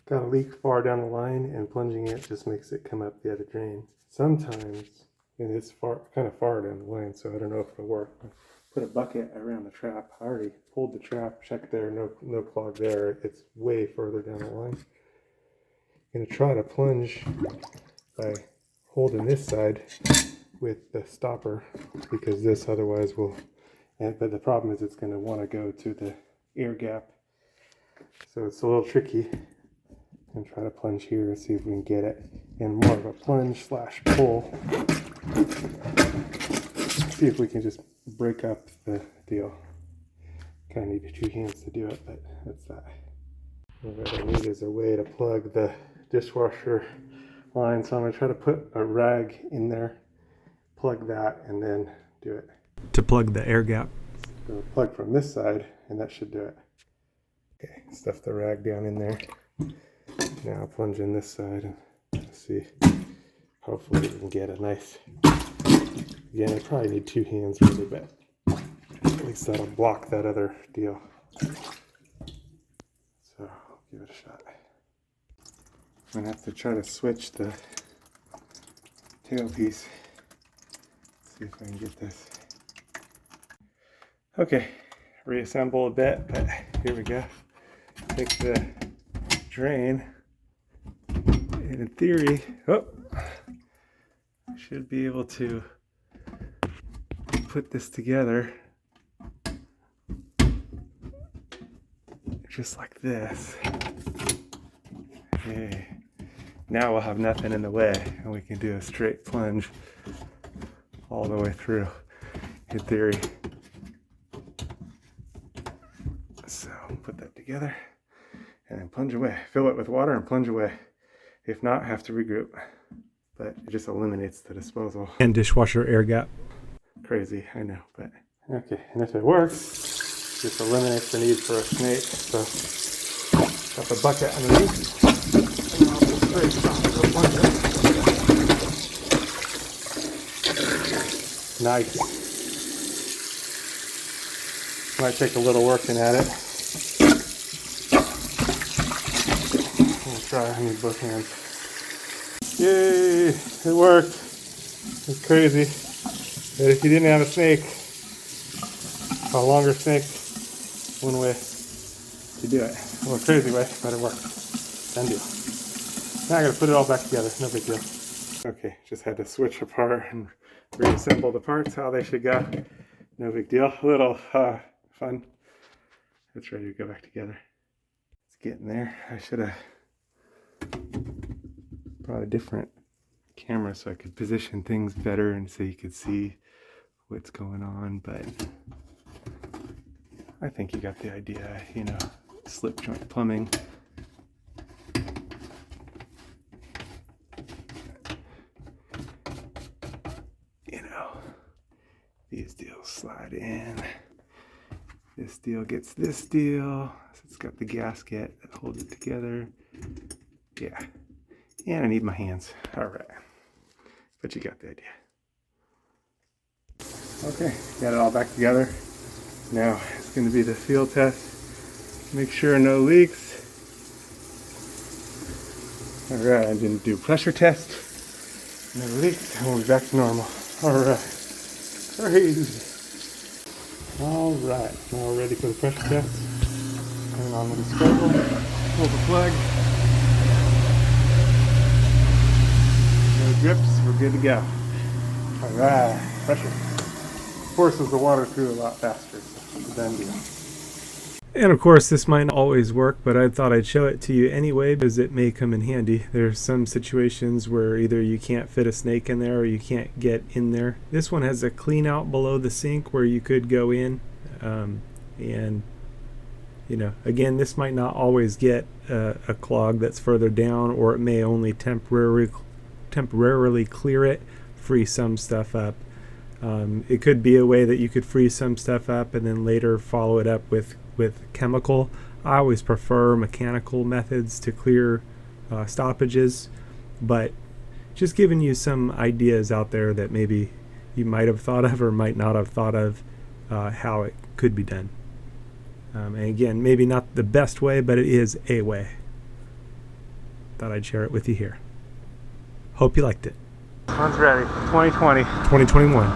got a leak far down the line, and plunging it just makes it come up the other drain. Sometimes, and it's kind of far down the line, so I don't know if it'll work. Put a bucket around the trap. I already pulled the trap, checked there, no clog there. It's way further down the line. I'm gonna try to plunge by holding this side with the stopper, because this otherwise will, but the problem is it's gonna wanna go to the air gap. So it's a little tricky. I'm gonna try to plunge here and see if we can get it in more of a plunge slash pull. See if we can just break up the deal. Kind of need 2 hands to do it, but that's that. What I need is a way to plug the dishwasher line, so I'm going to try to put a rag in there, plug that, and then do it. To plug the air gap. So plug from this side, and that should do it. Okay, stuff the rag down in there. Now I'll plunge in this side and see. Hopefully we can get a nice. Again, I probably need 2 hands really, but at least that'll block that other deal. So I'll give it a shot. I'm gonna have to try to switch the tailpiece. See if I can get this. Okay, reassemble a bit, but here we go. Take the drain, and in theory, I should be able to put this together just like this. Okay. Now we'll have nothing in the way, and we can do a straight plunge all the way through, in theory. So put that together and then plunge away. Fill it with water and plunge away. If not, have to regroup. But it just eliminates the disposal. And dishwasher air gap. Crazy, I know, but okay. And if it works, just eliminates the need for a snake. So got the bucket underneath. And I'll just straight stop the plunger. Nice. Might take a little working at it. I'll try. I need both hands. Yay! It worked. It's crazy. But if you didn't have a snake, a longer snake, one way to do it. A little crazy way, but it worked. Done deal. Now I gotta put it all back together. No big deal. Okay, just had to switch apart and reassemble the parts how they should go. No big deal. A little fun. It's ready to go back together. It's getting there. I should have brought a different camera so I could position things better and so you could see what's going on, but I think you got the idea, you know, slip joint plumbing. You know, these deals slide in. This deal gets this deal. So it's got the gasket that holds it together. Yeah. And I need my hands. All right. But you got the idea. Okay, got it all back together. Now it's going to be the field test. Make sure no leaks. All right, I didn't do pressure test. No leaks, and we'll be back to normal. All right, crazy. All right, now we're ready for the pressure test. Turn on the disposal, pull the plug. No drips, we're good to go. All right, pressure. Forces the water through a lot faster, so it's a done deal. And of course, this might not always work, but I thought I'd show it to you anyway because it may come in handy. There's some situations where either you can't fit a snake in there or you can't get in there. This one has a clean out below the sink where you could go in. And, you know, again, this might not always get a clog that's further down, or it may only temporarily clear it, free some stuff up. It could be a way that you could freeze some stuff up and then later follow it up with chemical. I always prefer mechanical methods to clear stoppages, but just giving you some ideas out there that maybe you might have thought of or might not have thought of how it could be done. And again, maybe not the best way, but it is a way. thought I'd share it with you here. Hope you liked it. One's ready. 2020. 2021.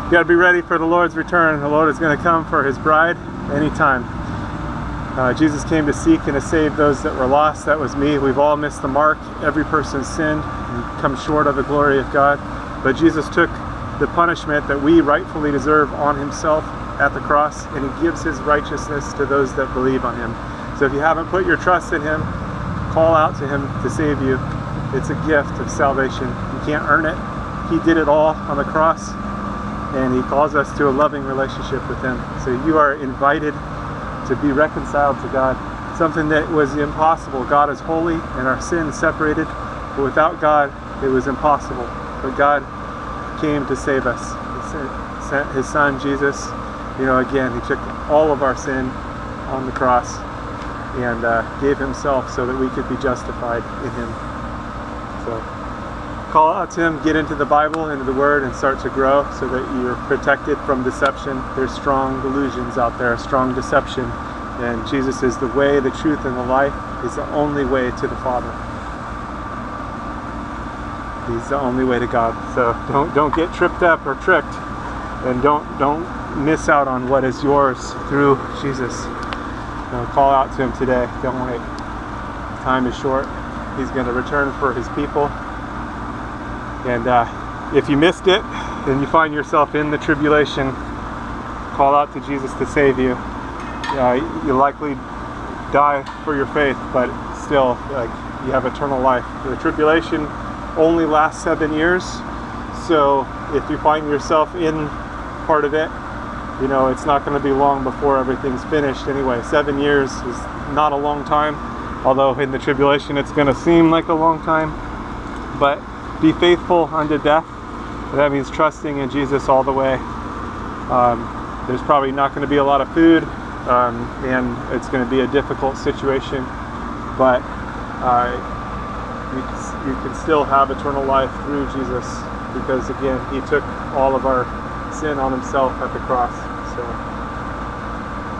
You got to be ready for the Lord's return. The Lord is going to come for his bride anytime. Jesus came to seek and to save those that were lost. That was me. We've all missed the mark. Every person's sinned and come short of the glory of God. But Jesus took the punishment that we rightfully deserve on himself at the cross, and he gives his righteousness to those that believe on him. So if you haven't put your trust in him, call out to him to save you. It's a gift of salvation. You can't earn it. He did it all on the cross, and he calls us to a loving relationship with him. So you are invited to be reconciled to God, something that was impossible. God is holy and our sin separated, but without God it was impossible. But God came to save us. He sent his son Jesus. Again, he took all of our sin on the cross and gave himself so that we could be justified in him. So call out to him, get into the Bible, into the Word, and start to grow so that you're protected from deception. There's strong delusions out there, strong deception, and Jesus is the way, the truth, and the life. He's the only way to the Father. He's the only way to God. So don't get tripped up or tricked, and don't miss out on what is yours through Jesus. Call out to him today. Don't wait. Time is short. He's going to return for his people. And if you missed it and you find yourself in the tribulation, call out to Jesus to save you. You'll likely die for your faith, but still, you have eternal life. The tribulation only lasts 7 years, so if you find yourself in part of it, it's not going to be long before everything's finished anyway. 7 years is not a long time, although in the tribulation it's going to seem like a long time. But be faithful unto death. That means trusting in Jesus all the way. There's probably not going to be a lot of food, and it's going to be a difficult situation, but you can still have eternal life through Jesus, because again, he took all of our sin on himself at the cross. So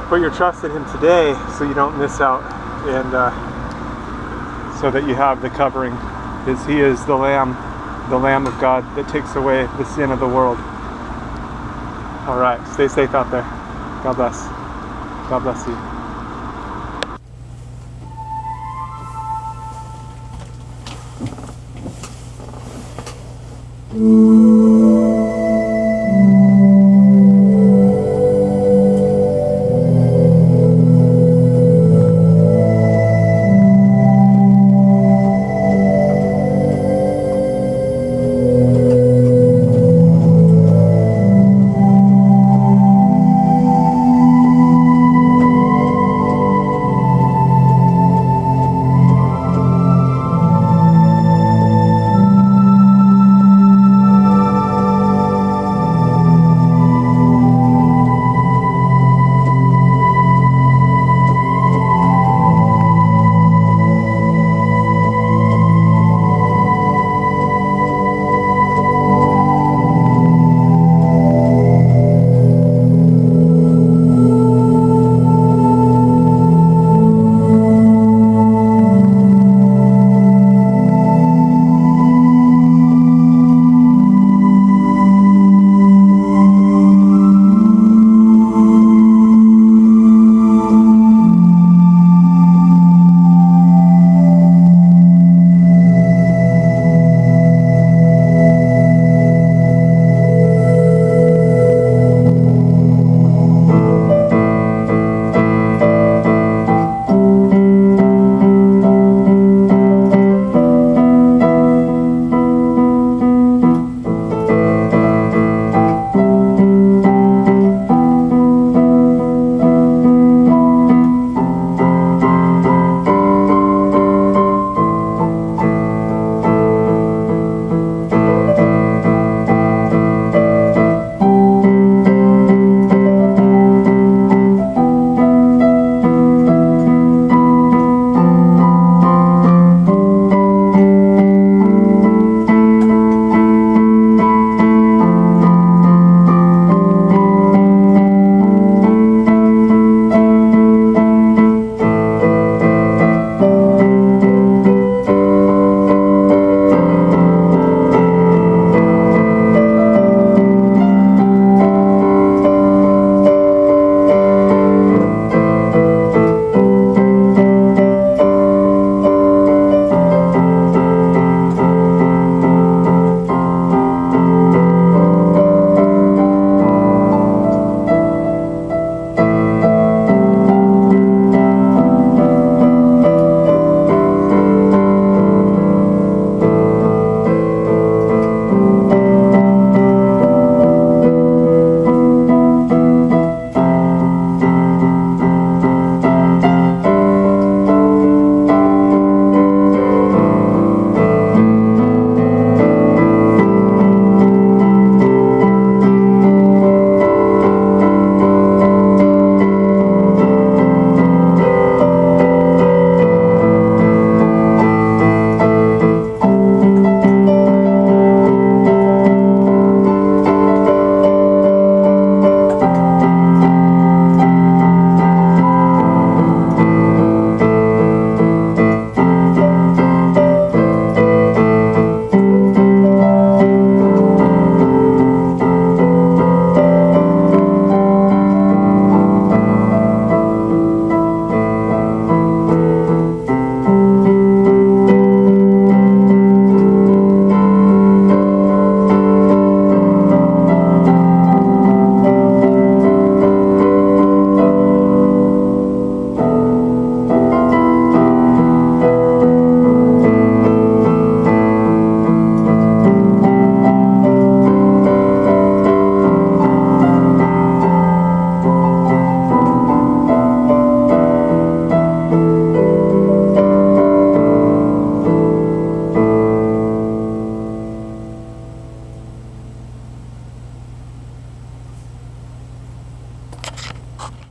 put your trust in him today so you don't miss out, and so that you have the covering, because he is the Lamb of God that takes away the sin of the world. All right, stay safe out there. God bless. God bless you.